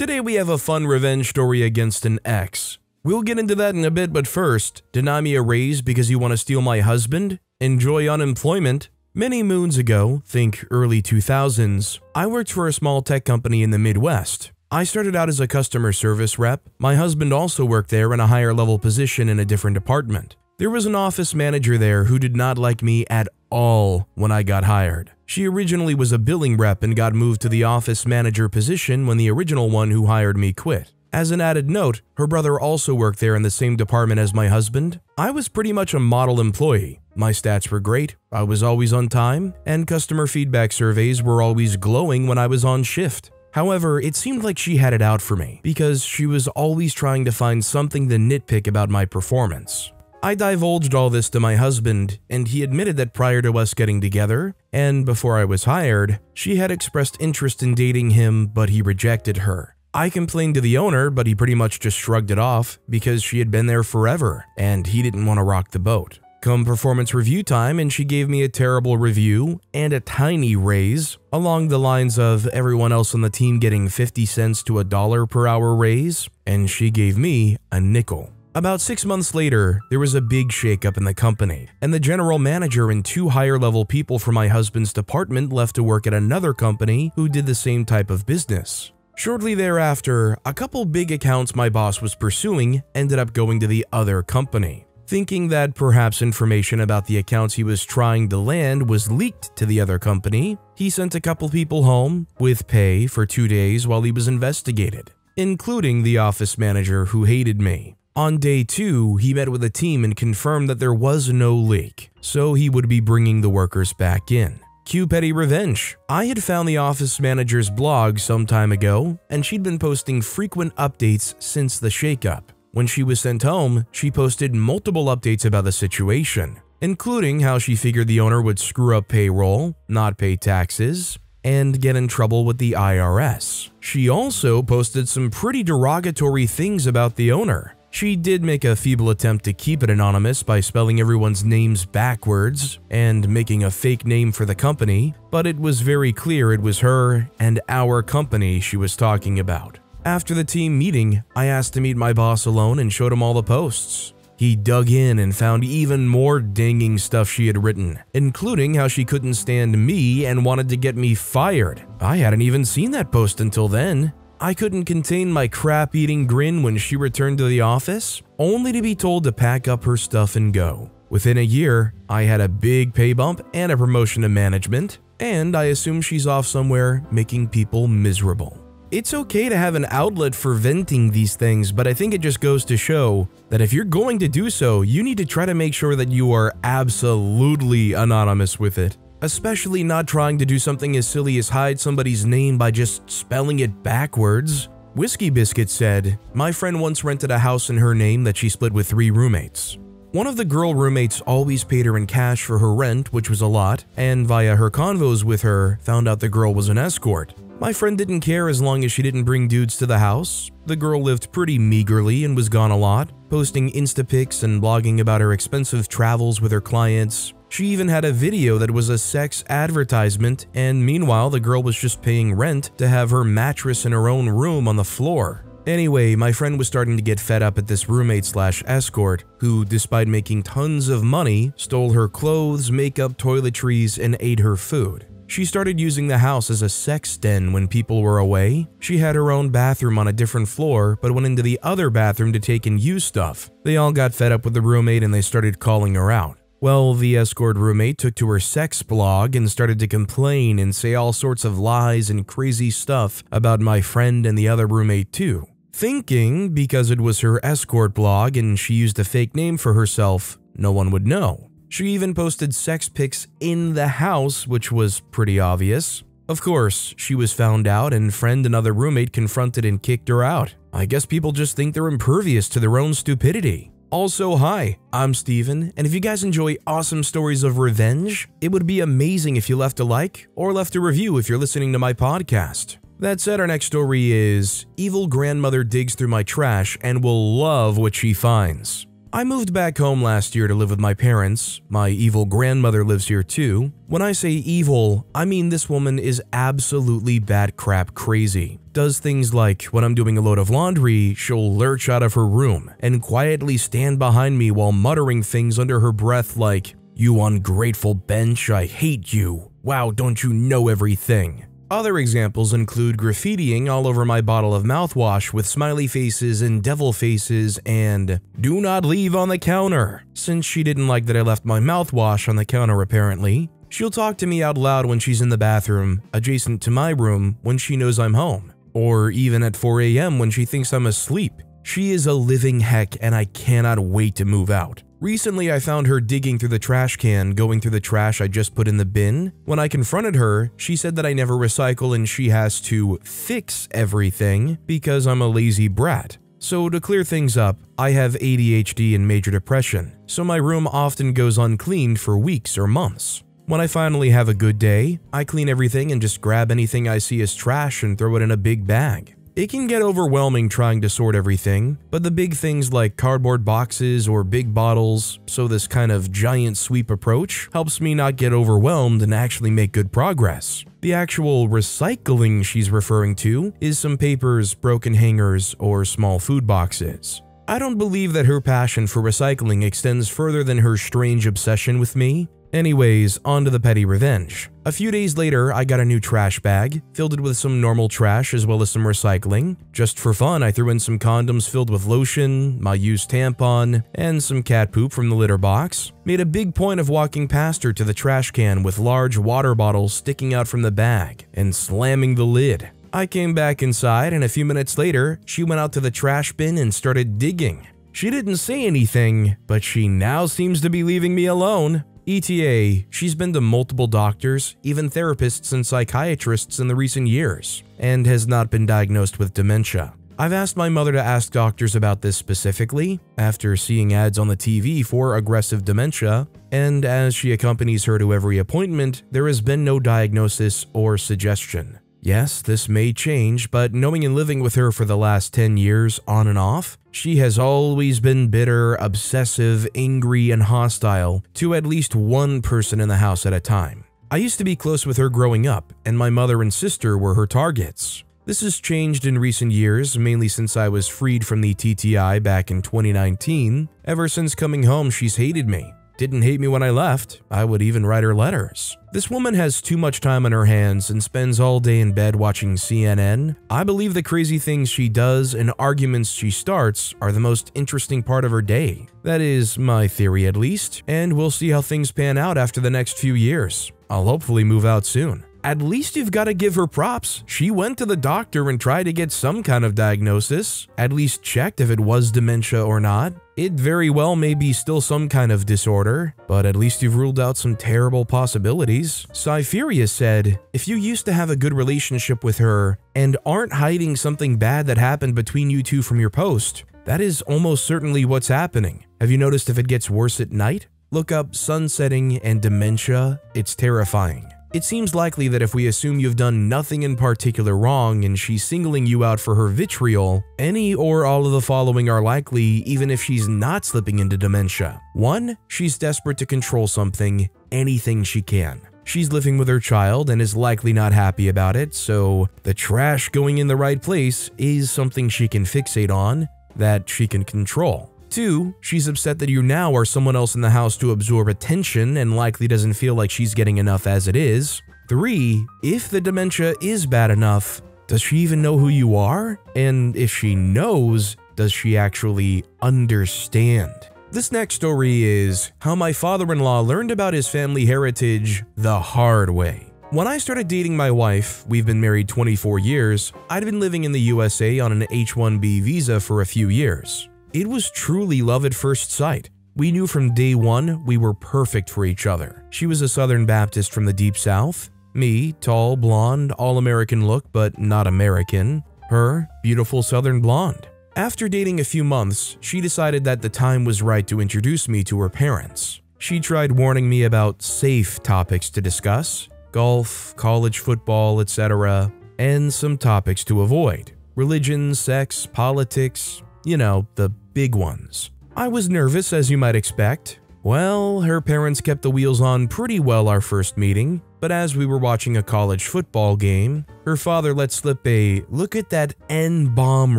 Today we have a fun revenge story against an ex. We'll get into that in a bit, but first, deny me a raise because you want to steal my husband? Enjoy unemployment? Many moons ago, think early 2000s, I worked for a small tech company in the Midwest. I started out as a customer service rep. My husband also worked there in a higher level position in a different department. There was an office manager there who did not like me at all when I got hired. She originally was a billing rep and got moved to the office manager position when the original one who hired me quit. As an added note, her brother also worked there in the same department as my husband. I was pretty much a model employee. My stats were great, I was always on time, and customer feedback surveys were always glowing when I was on shift. However, it seemed like she had it out for me because she was always trying to find something to nitpick about my performance. I divulged all this to my husband, and he admitted that prior to us getting together, and before I was hired, she had expressed interest in dating him, but he rejected her. I complained to the owner, but he pretty much just shrugged it off because she had been there forever, and he didn't want to rock the boat. Come performance review time, and she gave me a terrible review and a tiny raise, along the lines of everyone else on the team getting 50 cents to $1 per hour raise, and she gave me a nickel. About 6 months later, there was a big shakeup in the company, and the general manager and 2 higher-level people from my husband's department left to work at another company who did the same type of business. Shortly thereafter, a couple big accounts my boss was pursuing ended up going to the other company. Thinking that perhaps information about the accounts he was trying to land was leaked to the other company, he sent a couple people home with pay for 2 days while he was investigated, including the office manager who hated me. On day 2, he met with a team and confirmed that there was no leak, so he would be bringing the workers back in. Cue petty revenge. I had found the office manager's blog some time ago, and she'd been posting frequent updates since the shakeup. When she was sent home, she posted multiple updates about the situation, including how she figured the owner would screw up payroll, not pay taxes, and get in trouble with the IRS. She also posted some pretty derogatory things about the owner. She did make a feeble attempt to keep it anonymous by spelling everyone's names backwards and making a fake name for the company, but it was very clear it was her and our company she was talking about. After the team meeting, I asked to meet my boss alone and showed him all the posts. He dug in and found even more dinging stuff she had written, including how she couldn't stand me and wanted to get me fired. I hadn't even seen that post until then. I couldn't contain my crap-eating grin when she returned to the office, only to be told to pack up her stuff and go. Within a year, I had a big pay bump and a promotion to management, and I assume she's off somewhere making people miserable. It's okay to have an outlet for venting these things, but I think it just goes to show that if you're going to do so, you need to try to make sure that you are absolutely anonymous with it. Especially not trying to do something as silly as hide somebody's name by just spelling it backwards. Whiskey Biscuit said, "My friend once rented a house in her name that she split with 3 roommates. One of the girl roommates always paid her in cash for her rent, which was a lot, and via her convos with her, found out the girl was an escort. My friend didn't care as long as she didn't bring dudes to the house. The girl lived pretty meagerly and was gone a lot, posting Insta pics and blogging about her expensive travels with her clients. She even had a video that was a sex advertisement, and meanwhile the girl was just paying rent to have her mattress in her own room on the floor. Anyway, my friend was starting to get fed up at this roommate/escort, who, despite making tons of money, stole her clothes, makeup, toiletries, and ate her food. She started using the house as a sex den when people were away. She had her own bathroom on a different floor, but went into the other bathroom to take and use stuff. They all got fed up with the roommate and they started calling her out. Well, the escort roommate took to her sex blog and started to complain and say all sorts of lies and crazy stuff about my friend and the other roommate too. Thinking, because it was her escort blog and she used a fake name for herself, no one would know. She even posted sex pics in the house, which was pretty obvious. Of course, she was found out and friend and other roommate confronted and kicked her out. I guess people just think they're impervious to their own stupidity. Also, hi, I'm Steven, and if you guys enjoy awesome stories of revenge, it would be amazing if you left a like or left a review if you're listening to my podcast. That said, our next story is Evil Grandmother Digs Through My Trash and Will Love What She Finds. I moved back home last year to live with my parents. My evil grandmother lives here too. When I say evil, I mean this woman is absolutely bat crap crazy. Does things like, when I'm doing a load of laundry, she'll lurch out of her room and quietly stand behind me while muttering things under her breath like, "You ungrateful bench, I hate you. Wow, don't you know everything?" Other examples include graffitiing all over my bottle of mouthwash with smiley faces and devil faces and "Do not leave on the counter." Since she didn't like that I left my mouthwash on the counter apparently, she'll talk to me out loud when she's in the bathroom, adjacent to my room when she knows I'm home, or even at 4 a.m. when she thinks I'm asleep. She is a living heck and I cannot wait to move out. Recently, I found her digging through the trash can, going through the trash I just put in the bin. When I confronted her, she said that I never recycle and she has to fix everything because I'm a lazy brat. So to clear things up, I have ADHD and major depression, so my room often goes uncleaned for weeks or months. When I finally have a good day, I clean everything and just grab anything I see as trash and throw it in a big bag. It can get overwhelming trying to sort everything, but the big things like cardboard boxes or big bottles, so this kind of giant sweep approach helps me not get overwhelmed and actually make good progress. The actual recycling she's referring to is some papers, broken hangers, or small food boxes. I don't believe that her passion for recycling extends further than her strange obsession with me. Anyways, on to the petty revenge. A few days later, I got a new trash bag, filled it with some normal trash as well as some recycling. Just for fun, I threw in some condoms filled with lotion, my used tampon, and some cat poop from the litter box. Made a big point of walking past her to the trash can with large water bottles sticking out from the bag, and slamming the lid. I came back inside and a few minutes later, she went out to the trash bin and started digging. She didn't say anything, but she now seems to be leaving me alone. ETA, she's been to multiple doctors, even therapists and psychiatrists in the recent years, and has not been diagnosed with dementia. I've asked my mother to ask doctors about this specifically, after seeing ads on the TV for aggressive dementia, and as she accompanies her to every appointment, there has been no diagnosis or suggestion. Yes, this may change, but knowing and living with her for the last 10 years on and off, she has always been bitter, obsessive, angry, and hostile to at least one person in the house at a time. I used to be close with her growing up, and my mother and sister were her targets. This has changed in recent years, mainly since I was freed from the TTI back in 2019. Ever since coming home, she's hated me. Didn't hate me when I left, I would even write her letters. This woman has too much time on her hands and spends all day in bed watching CNN. I believe the crazy things she does and arguments she starts are the most interesting part of her day. That is my theory at least, and we'll see how things pan out after the next few years. I'll hopefully move out soon. At least you've got to give her props. She went to the doctor and tried to get some kind of diagnosis, at least checked if it was dementia or not. It very well may be still some kind of disorder, but at least you've ruled out some terrible possibilities. Cypheria said, if you used to have a good relationship with her and aren't hiding something bad that happened between you two from your post, that is almost certainly what's happening. Have you noticed if it gets worse at night? Look up sunsetting and dementia. It's terrifying. It seems likely that if we assume you've done nothing in particular wrong and she's singling you out for her vitriol, any or all of the following are likely even if she's not slipping into dementia. 1. She's desperate to control something, anything she can. She's living with her child and is likely not happy about it, so the trash going in the right place is something she can fixate on, that she can control. 2. She's upset that you now are someone else in the house to absorb attention and likely doesn't feel like she's getting enough as it is. 3. If the dementia is bad enough, does she even know who you are? And if she knows, does she actually understand? This next story is how my father-in-law learned about his family heritage the hard way. When I started dating my wife, we've been married 24 years, I'd been living in the USA on an H-1B visa for a few years. It was truly love at first sight. We knew from day one we were perfect for each other. She was a Southern Baptist from the Deep South. Me, tall, blonde, all-American look but not American. Her, beautiful Southern blonde. After dating a few months, she decided that the time was right to introduce me to her parents. She tried warning me about safe topics to discuss, golf, college football, etc., and some topics to avoid. Religion, sex, politics, you know, the big ones. I was nervous, as you might expect. Well, her parents kept the wheels on pretty well our first meeting, but as we were watching a college football game, her father let slip a "look at that N-bomb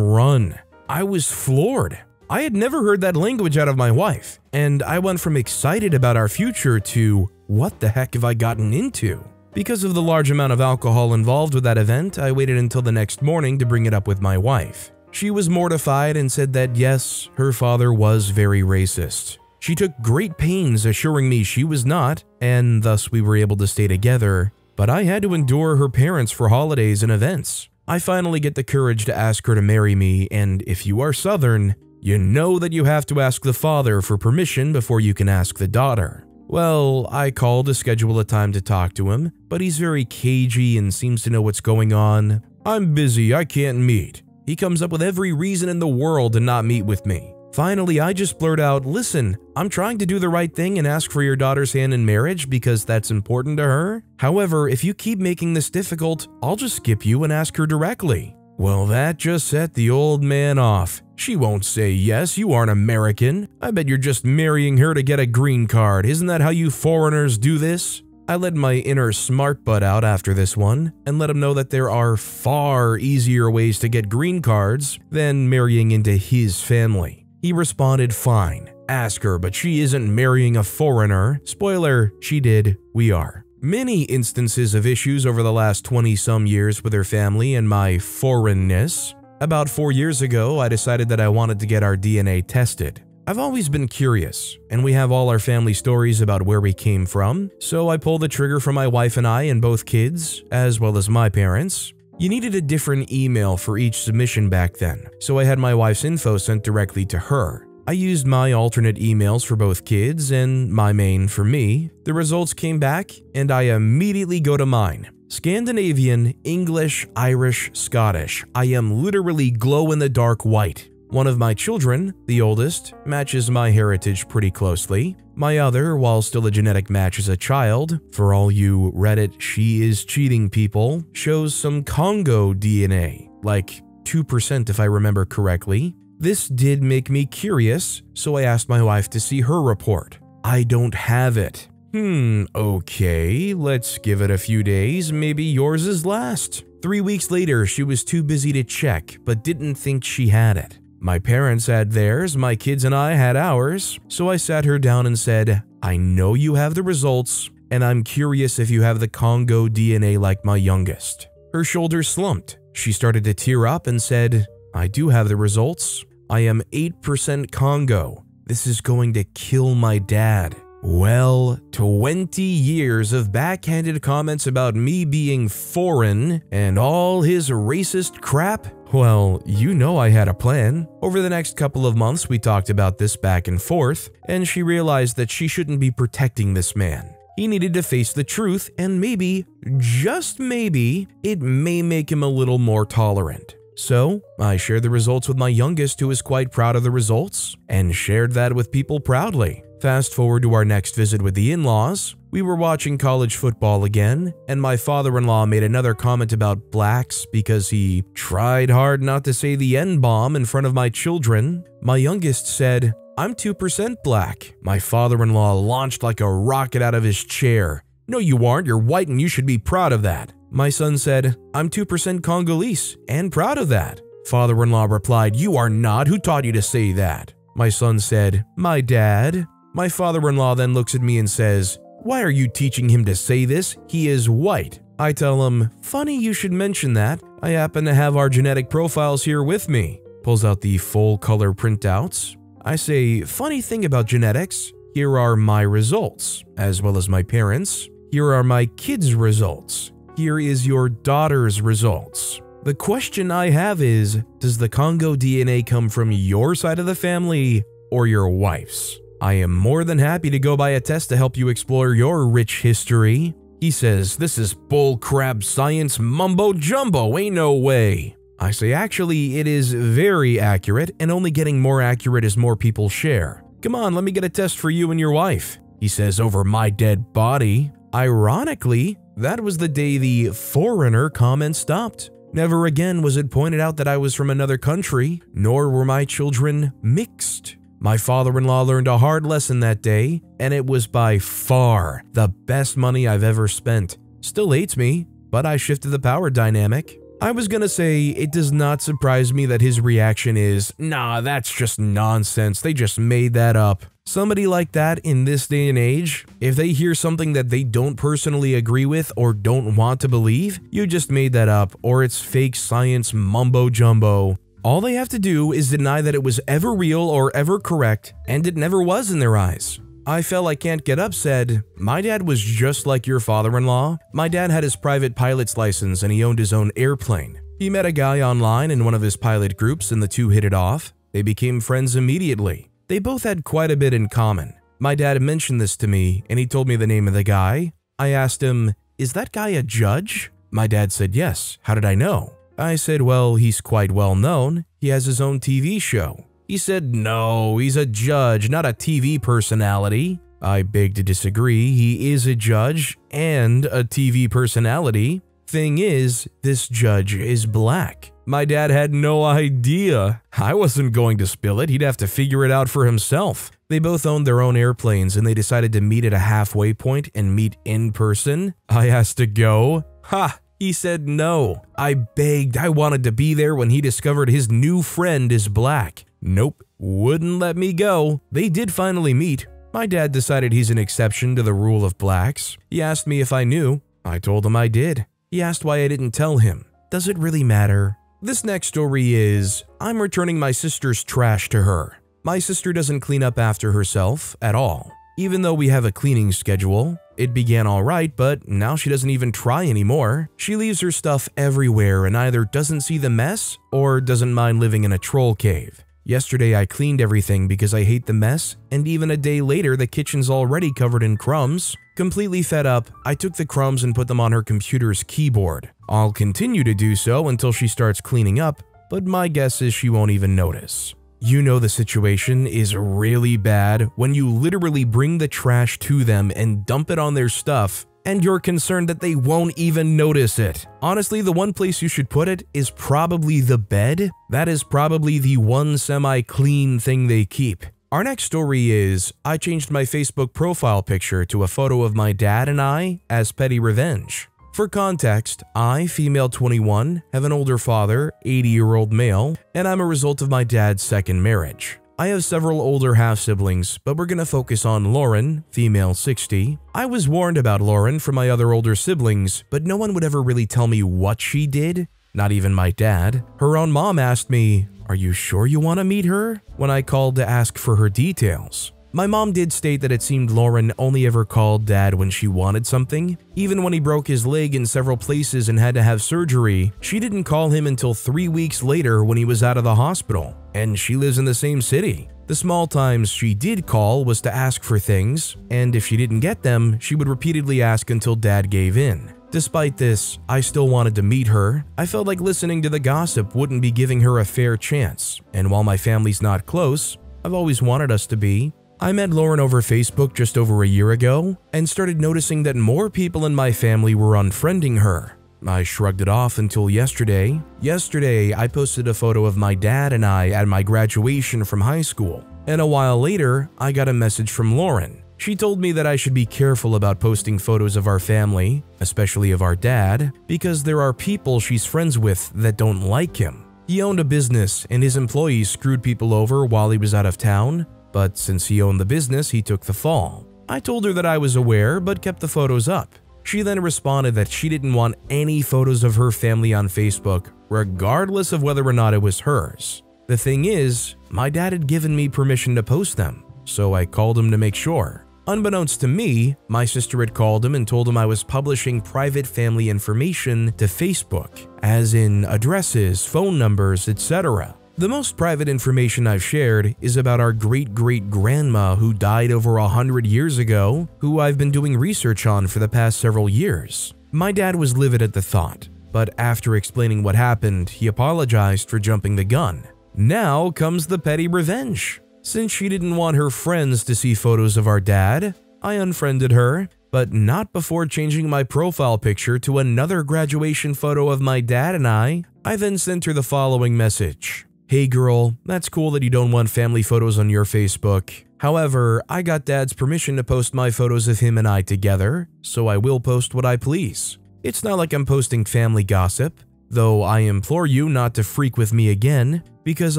run." I was floored. I had never heard that language out of my wife, and I went from excited about our future to what the heck have I gotten into? Because of the large amount of alcohol involved with that event, I waited until the next morning to bring it up with my wife. She was mortified and said that yes, her father was very racist. She took great pains assuring me she was not, and thus we were able to stay together, but I had to endure her parents for holidays and events. I finally get the courage to ask her to marry me, and if you are Southern, you know that you have to ask the father for permission before you can ask the daughter. Well, I called to schedule a time to talk to him, but he's very cagey and seems to know what's going on. "I'm busy, I can't meet." He comes up with every reason in the world to not meet with me. Finally, I just blurt out, "Listen, I'm trying to do the right thing and ask for your daughter's hand in marriage because that's important to her. However, if you keep making this difficult, I'll just skip you and ask her directly." Well, that just set the old man off. "She won't say yes, you aren't American. I bet you're just marrying her to get a green card. Isn't that how you foreigners do this?" I let my inner smart butt out after this one and let him know that there are far easier ways to get green cards than marrying into his family. He responded, "Fine, ask her, but she isn't marrying a foreigner." Spoiler, she did, we are. Many instances of issues over the last 20-some years with her family and my foreignness. About 4 years ago, I decided that I wanted to get our DNA tested. I've always been curious, and we have all our family stories about where we came from, so I pulled the trigger for my wife and I and both kids, as well as my parents. You needed a different email for each submission back then, so I had my wife's info sent directly to her. I used my alternate emails for both kids and my main for me. The results came back, and I immediately go to mine. Scandinavian, English, Irish, Scottish. I am literally glow-in-the-dark white. One of my children, the oldest, matches my heritage pretty closely. My other, while still a genetic match as a child, for all you Reddit "she is cheating" people, shows some Congo DNA, like 2% if I remember correctly. This did make me curious, so I asked my wife to see her report. I don't have it. Okay, let's give it a few days, maybe yours is last. 3 weeks later, she was too busy to check, but didn't think she had it. My parents had theirs, my kids and I had ours, so I sat her down and said, "I know you have the results, and I'm curious if you have the Congo DNA like my youngest." Her shoulders slumped. She started to tear up and said, "I do have the results. I am 8% Congo. This is going to kill my dad." Well, 20 years of backhanded comments about me being foreign and all his racist crap? Well, you know I had a plan. Over the next couple of months, we talked about this back and forth, and she realized that she shouldn't be protecting this man. He needed to face the truth, and maybe, just maybe, it may make him a little more tolerant. So, I shared the results with my youngest, who is quite proud of the results, and shared that with people proudly. Fast forward to our next visit with the in-laws. We were watching college football again, and my father-in-law made another comment about blacks because he tried hard not to say the N-bomb in front of my children. My youngest said, "I'm 2% black." My father-in-law launched like a rocket out of his chair. "No, you aren't. You're white and you should be proud of that." My son said, "I'm 2% Congolese and proud of that." Father-in-law replied, "You are not. Who taught you to say that?" My son said, "My dad." My father-in-law then looks at me and says, "Why are you teaching him to say this? He is white." I tell him, "Funny you should mention that. I happen to have our genetic profiles here with me." Pulls out the full color printouts. I say, "Funny thing about genetics, here are my results, as well as my parents. Here are my kids' results. Here is your daughter's results. The question I have is, does the Congo DNA come from your side of the family or your wife's? I am more than happy to go buy a test to help you explore your rich history." He says, "This is bullcrap science mumbo jumbo, ain't no way." I say, "Actually, it is very accurate and only getting more accurate as more people share. Come on, let me get a test for you and your wife." He says, "Over my dead body." Ironically, that was the day the foreigner comment stopped. Never again was it pointed out that I was from another country, nor were my children mixed. My father-in-law learned a hard lesson that day, and it was by far the best money I've ever spent. Still hates me, but I shifted the power dynamic. I was gonna say, it does not surprise me that his reaction is, "Nah, that's just nonsense, they just made that up." Somebody like that in this day and age, if they hear something that they don't personally agree with or don't want to believe, you just made that up, or it's fake science mumbo jumbo. All they have to do is deny that it was ever real or ever correct, and it never was in their eyes. I Fell I Can't Get Up said, "My dad was just like your father-in-law. My dad had his private pilot's license and he owned his own airplane. He met a guy online in one of his pilot groups and the two hit it off. They became friends immediately. They both had quite a bit in common. My dad mentioned this to me and he told me the name of the guy. I asked him, 'Is that guy a judge?' My dad said yes. How did I know? I said, well, he's quite well known. He has his own TV show. He said, no, he's a judge, not a TV personality. I beg to disagree. He is a judge and a TV personality. Thing is, this judge is black. My dad had no idea. I wasn't going to spill it. He'd have to figure it out for himself. They both owned their own airplanes and they decided to meet at a halfway point and meet in person. I asked to go. Ha! He said no. I begged. I wanted to be there when he discovered his new friend is black. Nope, wouldn't let me go. They did finally meet. My dad decided he's an exception to the rule of blacks. He asked me if I knew. I told him I did. He asked why I didn't tell him. Does it really matter? This next story is, I'm returning my sister's trash to her. My sister doesn't clean up after herself at all. Even though we have a cleaning schedule, it began alright, but now she doesn't even try anymore. She leaves her stuff everywhere and either doesn't see the mess or doesn't mind living in a troll cave. Yesterday I cleaned everything because I hate the mess, and even a day later the kitchen's already covered in crumbs. Completely fed up, I took the crumbs and put them on her computer's keyboard. I'll continue to do so until she starts cleaning up, but my guess is she won't even notice. You know the situation is really bad when you literally bring the trash to them and dump it on their stuff, and you're concerned that they won't even notice it. Honestly, the one place you should put it is probably the bed. That is probably the one semi-clean thing they keep. Our next story is, I changed my Facebook profile picture to a photo of my dad and I as petty revenge. For context, I, female 21, have an older father, 80-year-old male, and I'm a result of my dad's second marriage. I have several older half-siblings, but we're gonna focus on Lauren, female 60. I was warned about Lauren from my other older siblings, but no one would ever really tell me what she did, not even my dad. Her own mom asked me, "Are you sure you want to meet her?" when I called to ask for her details. My mom did state that it seemed Lauren only ever called dad when she wanted something. Even when he broke his leg in several places and had to have surgery, she didn't call him until 3 weeks later when he was out of the hospital. And she lives in the same city. The small times she did call was to ask for things, and if she didn't get them, she would repeatedly ask until dad gave in. Despite this, I still wanted to meet her. I felt like listening to the gossip wouldn't be giving her a fair chance, and while my family's not close, I've always wanted us to be. I met Lauren over Facebook just over a year ago and started noticing that more people in my family were unfriending her. I shrugged it off until yesterday. Yesterday, I posted a photo of my dad and I at my graduation from high school, and a while later, I got a message from Lauren. She told me that I should be careful about posting photos of our family, especially of our dad, because there are people she's friends with that don't like him. He owned a business and his employees screwed people over while he was out of town, but since he owned the business, he took the fall. I told her that I was aware but kept the photos up. She then responded that she didn't want any photos of her family on Facebook, regardless of whether or not it was hers. The thing is, my dad had given me permission to post them, so I called him to make sure. Unbeknownst to me, my sister had called him and told him I was publishing private family information to Facebook, as in addresses, phone numbers, etc. The most private information I've shared is about our great-great-grandma who died over 100 years ago, who I've been doing research on for the past several years. My dad was livid at the thought, but after explaining what happened, he apologized for jumping the gun. Now comes the petty revenge. Since she didn't want her friends to see photos of our dad, I unfriended her, but not before changing my profile picture to another graduation photo of my dad and I then sent her the following message. "Hey girl, that's cool that you don't want family photos on your Facebook. However, I got dad's permission to post my photos of him and I together, so I will post what I please. It's not like I'm posting family gossip, though I implore you not to freak with me again, because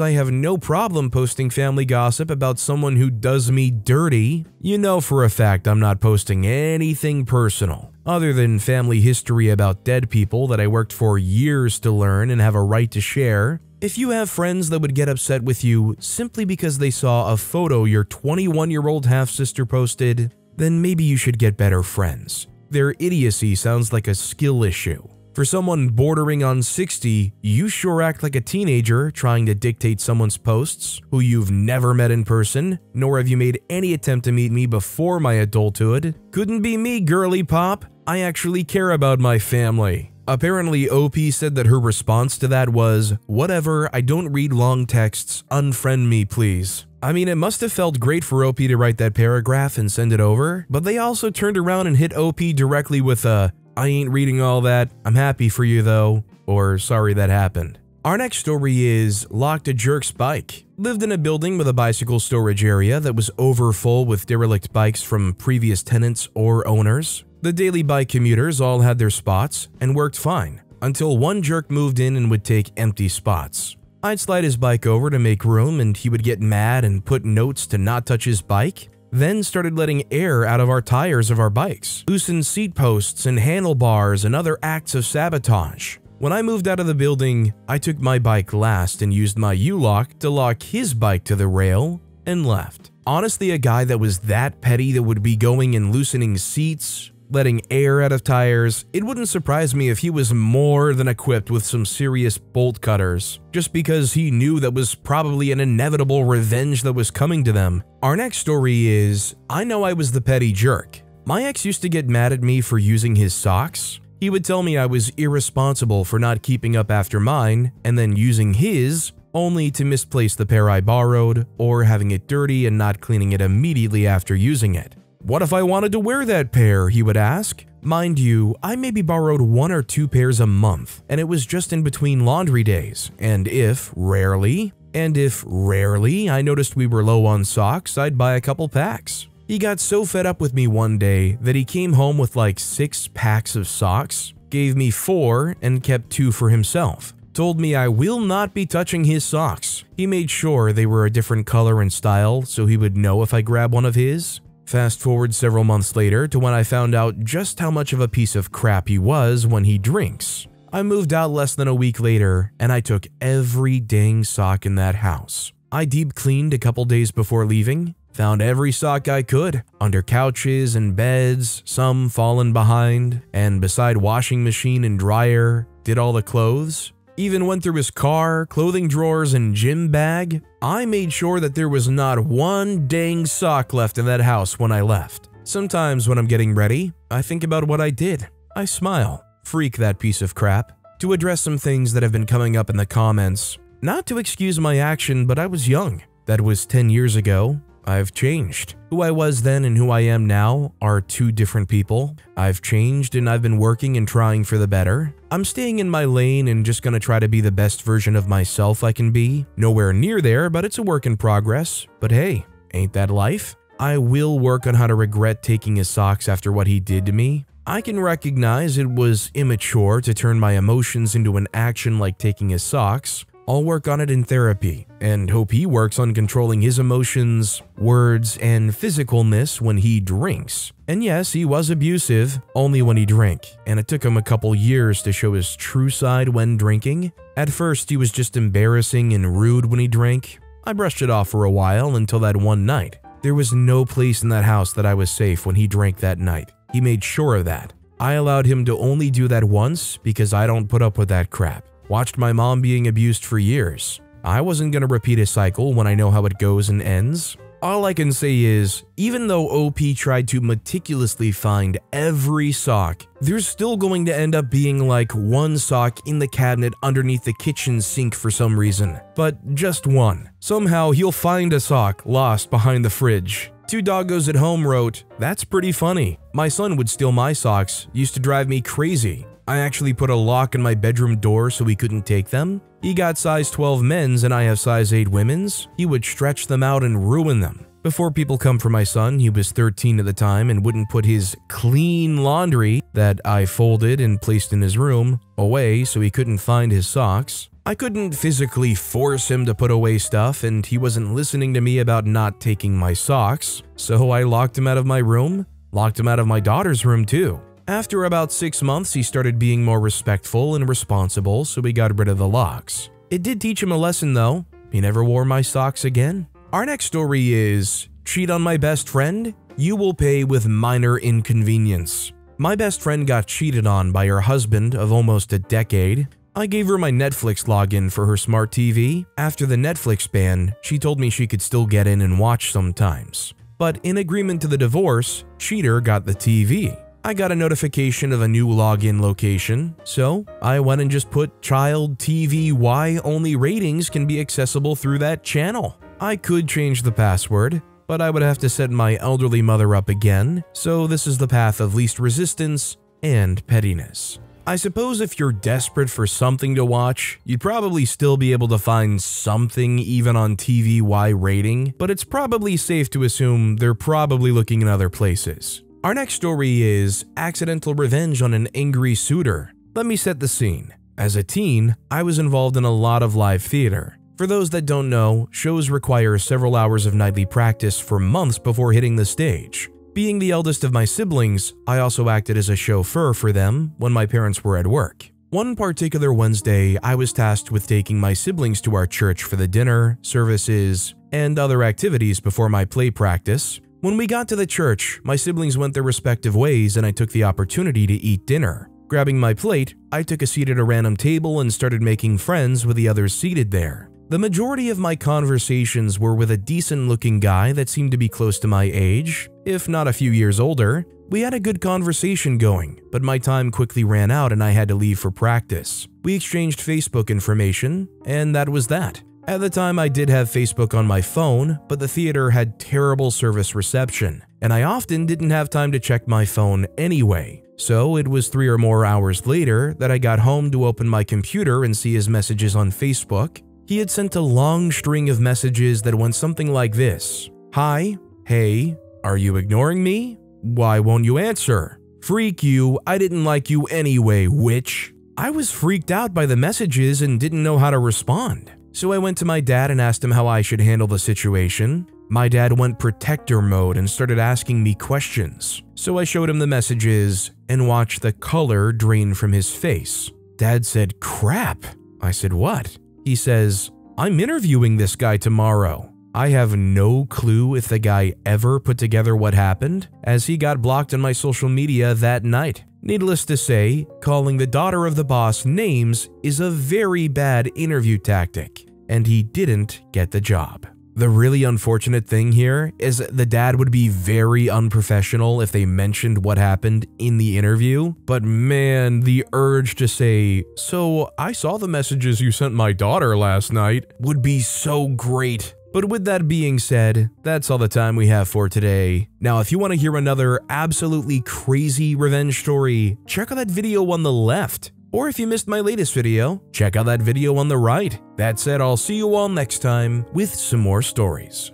I have no problem posting family gossip about someone who does me dirty. You know for a fact I'm not posting anything personal, other than family history about dead people that I worked for years to learn and have a right to share. If you have friends that would get upset with you simply because they saw a photo your 21-year-old half-sister posted, then maybe you should get better friends. Their idiocy sounds like a skill issue. For someone bordering on 60, you sure act like a teenager trying to dictate someone's posts who you've never met in person, nor have you made any attempt to meet me before my adulthood. Couldn't be me, girly pop. I actually care about my family." Apparently, OP said that her response to that was, "Whatever, I don't read long texts, unfriend me please." I mean, it must have felt great for OP to write that paragraph and send it over, but they also turned around and hit OP directly with a, "I ain't reading all that, I'm happy for you though," or "sorry that happened." Our next story is Locked a Jerk's Bike. Lived in a building with a bicycle storage area that was overfull with derelict bikes from previous tenants or owners. The daily bike commuters all had their spots and worked fine, until one jerk moved in and would take empty spots. I'd slide his bike over to make room and he would get mad and put notes to not touch his bike, then started letting air out of our tires of our bikes, loosened seat posts and handlebars and other acts of sabotage. When I moved out of the building, I took my bike last and used my U-lock to lock his bike to the rail and left. Honestly, a guy that was that petty that would be going and loosening seats, letting air out of tires, it wouldn't surprise me if he was more than equipped with some serious bolt cutters, just because he knew that was probably an inevitable revenge that was coming to them. Our next story is, I know I was the petty jerk. My ex used to get mad at me for using his socks. He would tell me I was irresponsible for not keeping up after mine, and then using his, only to misplace the pair I borrowed, or having it dirty and not cleaning it immediately after using it. What if I wanted to wear that pair, he would ask. Mind you, I maybe borrowed 1 or 2 pairs a month, and it was just in between laundry days, and if rarely I noticed we were low on socks, I'd buy a couple packs. He got so fed up with me one day that he came home with like 6 packs of socks, gave me 4 and kept 2 for himself. Told me I will not be touching his socks. He made sure they were a different color and style so he would know if I grab one of his. Fast forward several months later to when I found out just how much of a piece of crap he was when he drinks. I moved out less than a week later and I took every dang sock in that house. I deep cleaned a couple days before leaving, found every sock I could, under couches and beds, some fallen behind, and beside washing machine and dryer, did all the clothes. Even went through his car, clothing drawers, and gym bag. I made sure that there was not one dang sock left in that house when I left. Sometimes when I'm getting ready, I think about what I did. I smile. Freak that piece of crap. To address some things that have been coming up in the comments. Not to excuse my action, but I was young. That was 10 years ago. I've changed. Who I was then and who I am now are 2 different people. I've changed and I've been working and trying for the better. I'm staying in my lane and just gonna try to be the best version of myself I can be. Nowhere near there, but it's a work in progress. But hey, ain't that life? I will work on how to regret taking his socks after what he did to me. I can recognize it was immature to turn my emotions into an action like taking his socks. I'll work on it in therapy, and hope he works on controlling his emotions, words, and physicalness when he drinks. And yes, he was abusive, only when he drank, and it took him a couple years to show his true side when drinking. At first, he was just embarrassing and rude when he drank. I brushed it off for a while until that one night. There was no place in that house that I was safe when he drank that night. He made sure of that. I allowed him to only do that once because I don't put up with that crap. Watched my mom being abused for years. I wasn't gonna repeat a cycle when I know how it goes and ends. All I can say is, even though OP tried to meticulously find every sock, there's still going to end up being like 1 sock in the cabinet underneath the kitchen sink for some reason. But just 1. Somehow he'll find a sock lost behind the fridge. 2 Doggos at Home wrote, "That's pretty funny. My son would steal my socks, used to drive me crazy. I actually put a lock on my bedroom door so he couldn't take them. He got size 12 men's and I have size 8 women's. He would stretch them out and ruin them. Before people come for my son, he was 13 at the time and wouldn't put his clean laundry that I folded and placed in his room away so he couldn't find his socks. I couldn't physically force him to put away stuff, and he wasn't listening to me about not taking my socks, so I locked him out of my room, locked him out of my daughter's room too. After about 6 months, he started being more respectful and responsible, so we got rid of the locks. It did teach him a lesson though. He never wore my socks again. Our next story is, cheat on my best friend? You will pay with minor inconvenience. My best friend got cheated on by her husband of almost a decade. I gave her my Netflix login for her smart TV. After the Netflix ban, she told me she could still get in and watch sometimes. But in agreement to the divorce, cheater got the TV. I got a notification of a new login location, so I went and just put child TV Y only ratings can be accessible through that channel. I could change the password, but I would have to set my elderly mother up again, so this is the path of least resistance and pettiness. I suppose if you're desperate for something to watch, you'd probably still be able to find something even on TV Y rating, but it's probably safe to assume they're probably looking in other places. Our next story is accidental revenge on an angry suitor. Let me set the scene. As a teen, I was involved in a lot of live theater. For those that don't know, shows require several hours of nightly practice for months before hitting the stage. Being the eldest of my siblings, I also acted as a chauffeur for them when my parents were at work. One particular Wednesday, I was tasked with taking my siblings to our church for the dinner, services, and other activities before my play practice. When we got to the church, my siblings went their respective ways and I took the opportunity to eat dinner. Grabbing my plate, I took a seat at a random table and started making friends with the others seated there. The majority of my conversations were with a decent-looking guy that seemed to be close to my age, if not a few years older. We had a good conversation going, but my time quickly ran out and I had to leave for practice. We exchanged Facebook information, and that was that. At the time, I did have Facebook on my phone, but the theater had terrible service reception, and I often didn't have time to check my phone anyway. So it was 3 or more hours later that I got home to open my computer and see his messages on Facebook. He had sent a long string of messages that went something like this. Hi, hey, are you ignoring me? Why won't you answer? Freak you, I didn't like you anyway, witch. I was freaked out by the messages and didn't know how to respond. So I went to my dad and asked him how I should handle the situation. My dad went protector mode and started asking me questions. So I showed him the messages and watched the color drain from his face. Dad said, crap. I said, what? He says, I'm interviewing this guy tomorrow. I have no clue if the guy ever put together what happened, as he got blocked on my social media that night. Needless to say, calling the daughter of the boss names is a very bad interview tactic, and he didn't get the job. The really unfortunate thing here is the dad would be very unprofessional if they mentioned what happened in the interview, but man, the urge to say, so I saw the messages you sent my daughter last night, would be so great. But with that being said, that's all the time we have for today. Now, if you want to hear another absolutely crazy revenge story, check out that video on the left. Or if you missed my latest video, check out that video on the right. That said, I'll see you all next time with some more stories.